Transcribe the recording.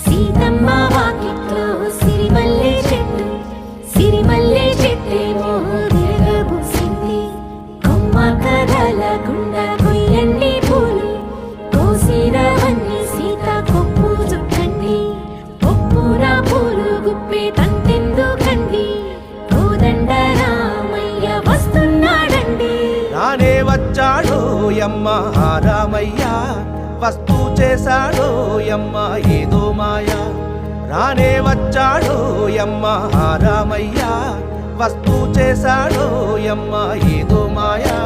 సీతమ్మ వాకిట్లో సిరిమల్లె చెట్టేమో తిరగబూసింది. కొమ్మ కదలకుండా కొయ్యండి పూలు, కోసిరవన్నీ సీత కొప్పు చుట్టండి. ఒప్పున పూలు గుప్పే తంతెందుకండి, కోదండ రామయ్య వస్తున్నాడండి. రానే వచ్చాడో యమ్మ రామయ్య, వస్తూ చేశాడో యమ్మ ఏదో మాయా. రానే వచ్చాడో యమ్మ రామయ్య, వస్తూ చేశాడో యమ్మ ఏదో మాయా.